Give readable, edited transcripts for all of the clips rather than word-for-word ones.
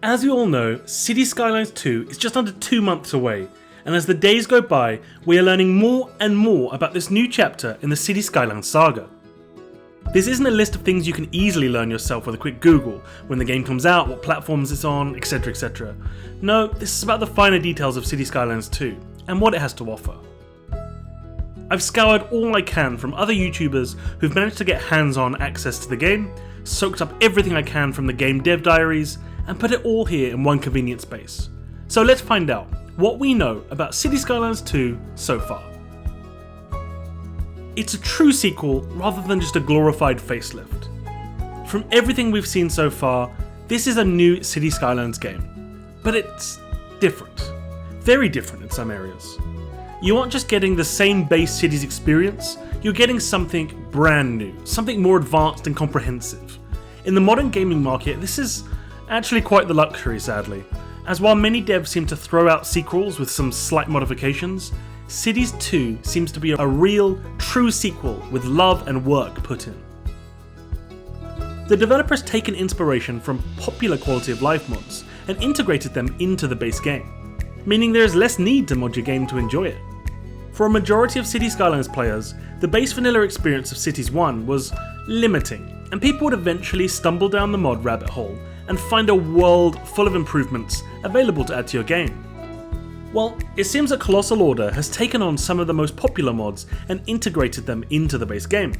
As we all know, Cities Skylines 2 is just under 2 months away, and as the days go by, we are learning more and more about this new chapter in the Cities Skylines saga. This isn't a list of things you can easily learn yourself with a quick Google, when the game comes out, what platforms it's on, etc, etc. No, this is about the finer details of Cities Skylines 2, and what it has to offer. I've scoured all I can from other YouTubers who've managed to get hands-on access to the game, soaked up everything I can from the game dev diaries, and put it all here in one convenient space. So let's find out what we know about Cities Skylines 2 so far. It's a true sequel rather than just a glorified facelift. From everything we've seen so far, this is a new Cities Skylines game, but it's different. Very different in some areas. You aren't just getting the same base Cities experience, you're getting something brand new, something more advanced and comprehensive. In the modern gaming market, this is actually quite the luxury, sadly, as while many devs seem to throw out sequels with some slight modifications, Cities 2 seems to be a real, true sequel with love and work put in. The developer has taken inspiration from popular quality of life mods and integrated them into the base game, meaning there is less need to mod your game to enjoy it. For a majority of Cities Skylines players, the base vanilla experience of Cities 1 was limiting, and people would eventually stumble down the mod rabbit hole and find a world full of improvements available to add to your game. Well, it seems that Colossal Order has taken on some of the most popular mods and integrated them into the base game.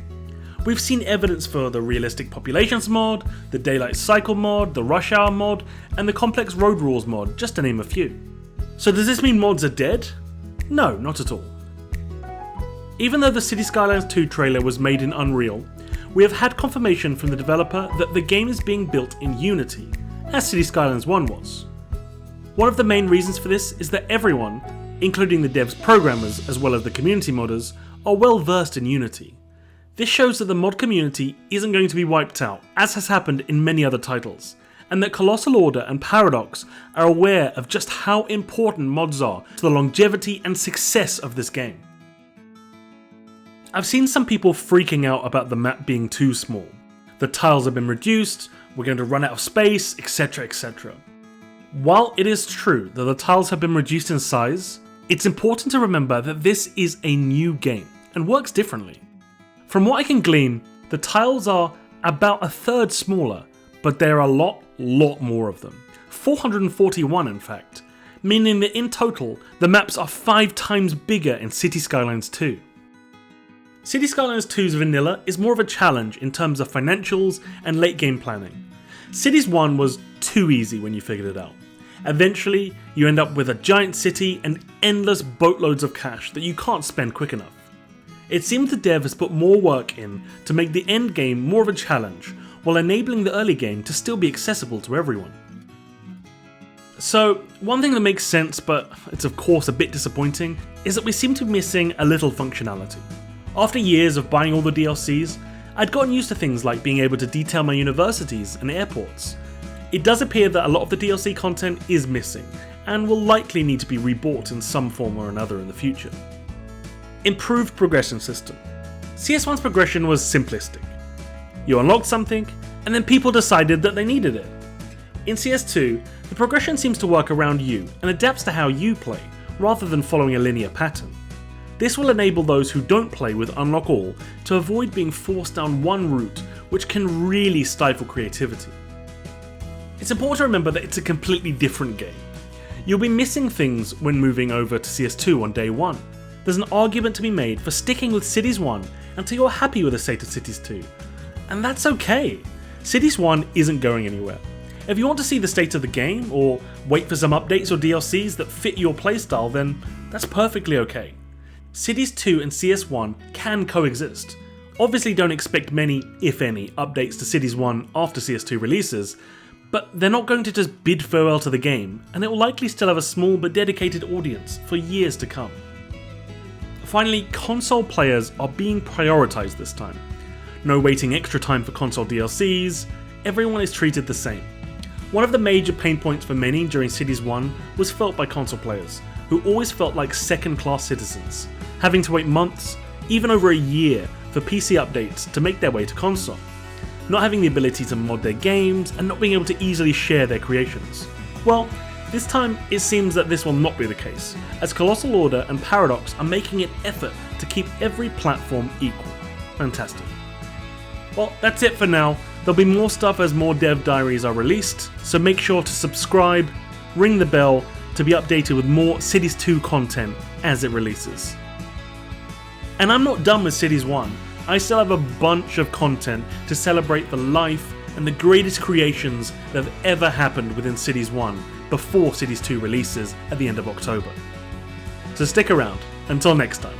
We've seen evidence for the Realistic Populations mod, the Daylight Cycle mod, the Rush Hour mod, and the Complex Road Rules mod, just to name a few. So does this mean mods are dead? No, not at all. Even though the Cities Skylines 2 trailer was made in Unreal, we have had confirmation from the developer that the game is being built in Unity, as Cities Skylines 1 was. One of the main reasons for this is that everyone, including the devs programmers as well as the community modders, are well versed in Unity. This shows that the mod community isn't going to be wiped out, as has happened in many other titles, and that Colossal Order and Paradox are aware of just how important mods are to the longevity and success of this game. I've seen some people freaking out about the map being too small. The tiles have been reduced, we're going to run out of space, etc, etc. While it is true that the tiles have been reduced in size, it's important to remember that this is a new game and works differently. From what I can glean, the tiles are about a third smaller, but there are a lot more of them. 441 in fact, meaning that in total, the maps are 5 times bigger in Cities Skylines 2. Cities Skylines 2's vanilla is more of a challenge in terms of financials and late game planning. Cities 1 was too easy when you figured it out. Eventually, you end up with a giant city and endless boatloads of cash that you can't spend quick enough. It seems the dev has put more work in to make the end game more of a challenge, while enabling the early game to still be accessible to everyone. So, one thing that makes sense, but it's of course a bit disappointing, is that we seem to be missing a little functionality. After years of buying all the DLCs, I'd gotten used to things like being able to detail my universities and airports. It does appear that a lot of the DLC content is missing, and will likely need to be rebought in some form or another in the future. Improved progression system. CS1's progression was simplistic. You unlocked something, and then people decided that they needed it. In CS2, the progression seems to work around you and adapts to how you play, rather than following a linear pattern. This will enable those who don't play with Unlock All to avoid being forced down one route, which can really stifle creativity. It's important to remember that it's a completely different game. You'll be missing things when moving over to CS2 on day 1. There's an argument to be made for sticking with Cities 1 until you're happy with the state of Cities 2. And that's okay. Cities 1 isn't going anywhere. If you want to see the state of the game, or wait for some updates or DLCs that fit your playstyle, then that's perfectly okay. Cities 2 and CS1 can coexist. Obviously don't expect many, if any, updates to Cities 1 after CS2 releases, but they're not going to just bid farewell to the game, and it will likely still have a small but dedicated audience for years to come. Finally, console players are being prioritised this time. No waiting extra time for console DLCs, everyone is treated the same. One of the major pain points for many during Cities 1 was felt by console players, who always felt like second-class citizens, having to wait months, even over a year, for PC updates to make their way to console. not having the ability to mod their games, and not being able to easily share their creations. Well, this time it seems that this will not be the case, as Colossal Order and Paradox are making an effort to keep every platform equal. Fantastic. Well, that's it for now. There'll be more stuff as more dev diaries are released, so make sure to subscribe, ring the bell to be updated with more Cities 2 content as it releases. And I'm not done with Cities 1. I still have a bunch of content to celebrate the life and the greatest creations that have ever happened within Cities 1 before Cities 2 releases at the end of October. So stick around. Until next time.